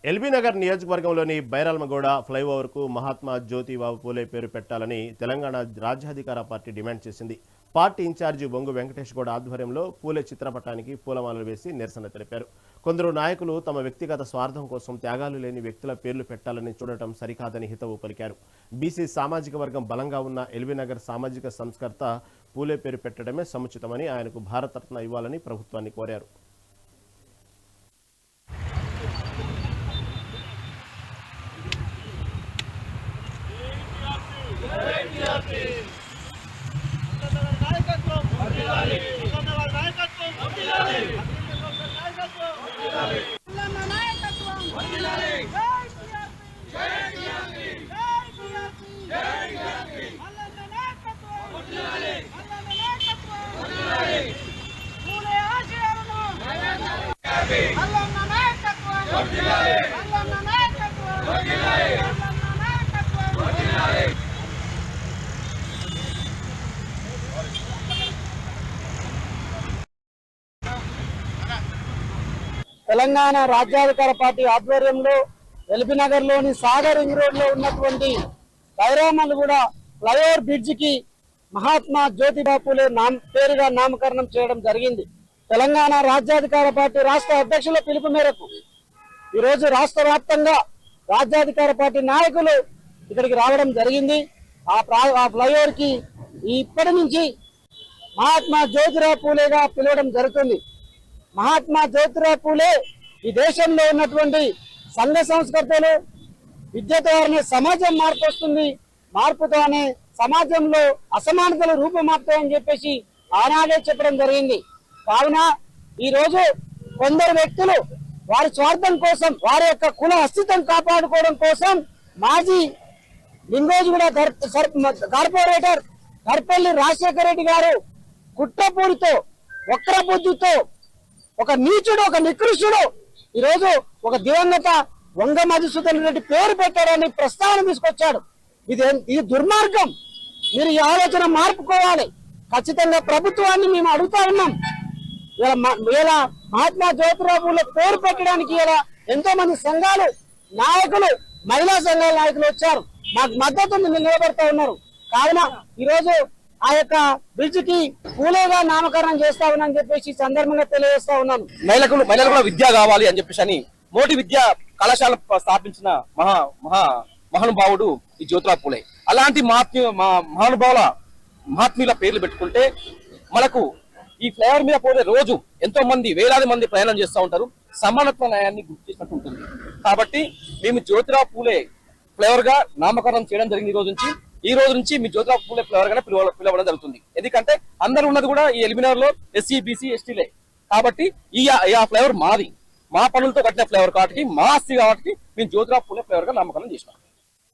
LB Nagar నియోజకవర్గంలోని బైరాల్మగూడ ఫ్లైఓవర్కు మహాత్మా జ్యోతిబాబు పూలే పేరు పెట్టాలని తెలంగాణ రాజ్యాధికార పార్టీ డిమాండ్ చేసింది. పార్టీ ఇన్ఛార్జి బొంగు వెంకటేష్ గౌడ్ ఆధ్వర్యంలో పూలే చిత్రపటానికి పూలమాలలు వేసి నిరసన తెలిపారు. కొందరు నాయకులు తమ వ్యక్తిగత స్వార్థం కోసం త్యాగాలు లేని వ్యక్తుల పేర్లు పెట్టాలని చూడటం సరికాదని హితవు పలికారు. బీసీ సామాజిక వర్గం బలంగా ఉన్న ఎల్బీ నగర్ సామాజిక సంస్కర్త పూలే పేరు పెట్టడమే సముచితమని, ఆయనకు భారతరత్న ఇవ్వాలని ప్రభుత్వాన్ని కోరారు. తెలంగాణ రాజ్యాధికార పార్టీ ఆధ్వర్యంలో ఎల్బీ నగర్ లోని సాగర్ రింగ్ రోడ్ లో ఉన్నటువంటి బైరామల్గూడ ఫ్లైఓవర్ బ్రిడ్జ్ కి మహాత్మా జ్యోతిబాబు పూలే పేరుగా నామకరణం చేయడం జరిగింది. తెలంగాణ రాజ్యాధికార పార్టీ రాష్ట్ర అధ్యక్షుల పిలుపు మేరకు ఈరోజు రాష్ట్ర వ్యాప్తంగా రాజ్యాధికార పార్టీ నాయకులు ఇక్కడికి రావడం జరిగింది. ఆ ఫ్లైఓవర్ కి ఇప్పటి నుంచి మహాత్మా జ్యోతిరావు పూలేగా పిలవడం జరుగుతుంది. మహాత్మా జ్యోతిరావు పూలే ఈ దేశంలో ఉన్నటువంటి సంఘ సంస్కర్తలు విద్య ద్వారానే సమాజం మార్పు వస్తుంది, మార్పుతోనే సమాజంలో అసమానతలు రూపుమాపుతాయని చెప్పేసి ఆనాడే చెప్పడం జరిగింది. కావున ఈ రోజు కొందరు వ్యక్తులు వారి స్వార్థం కోసం, వారి యొక్క కుల అస్తిత్వం కాపాడుకోవడం కోసం మాజీ లింగోజిగూడ కార్పొరేటర్ గర్పల్లి రాజశేఖర రెడ్డి గారు కుట్రపూరితో వక్ర బుద్ధితో ఒక నీచుడు, ఒక నికృష్టుడు ఈరోజు ఒక దివంగత వంగ మధుసూదన్ రెడ్డి పేరు పెట్టారని ప్రస్తావన తీసుకొచ్చాడు. ఇది దుర్మార్గం. మీరు ఈ ఆలోచన మార్పుకోవాలి. ఖచ్చితంగా ప్రభుత్వాన్ని మేము అడుగుతా ఉన్నాం. ఇలా మహాత్మా జ్యోతిరావు పేరు పెట్టడానికి ఇలా ఎంతో మంది సంఘాలు నాయకులు, మహిళా సంఘాల నాయకులు వచ్చారు, మాకు మద్దతు నిలబడతా ఉన్నారు. కావున ఈరోజు ఆ యొక్క బ్రిడ్జ్ కి పూలేగా నామకరణం చేస్తా ఉన్నాని చెప్పేసి సందర్భంగా తెలియజేస్తా ఉన్నాను. మహిళలు కూడా విద్య కావాలి అని చెప్పేసి అని మోటి విద్యా కళాశాల స్థాపించిన మహానుభావుడు ఈ జ్యోతిరావు పూలే. అలాంటి మహాత్మీయుల పేర్లు పెట్టుకుంటే మనకు ఈ ఫ్లైఓవర్ మీద పోతే రోజు ఎంతో మంది, వేలాది మంది ప్రయాణం చేస్తూ ఉంటారు. సమానత్వ న్యాయాన్ని గుర్తు చేసినట్టు ఉంటుంది. కాబట్టి మేము జ్యోతిరావు పూలే ఫ్లైఓవర్ గా నామకరణం చేయడం జరిగింది. ఈ రోజు నుంచి మీ జ్యోతిరావు పూలే ఫ్లైఓవర్ గానే పిలవడం జరుగుతుంది. ఎందుకంటే అందరూ ఉన్నది కూడా ఈ ఎల్బీ నగర్ లో ఎస్సీ, బీసీ, ఎస్టీలే. కాబట్టి ఈ ఫ్లైఓవర్ మాది, మా పనులతో కట్టిన ఫ్లైఓవర్ కాబట్టి, మా ఆస్తి కాబట్టి మేము జ్యోతిరావు పూలే ఫ్లైఓవర్ గా నామకరణం చేసినాం.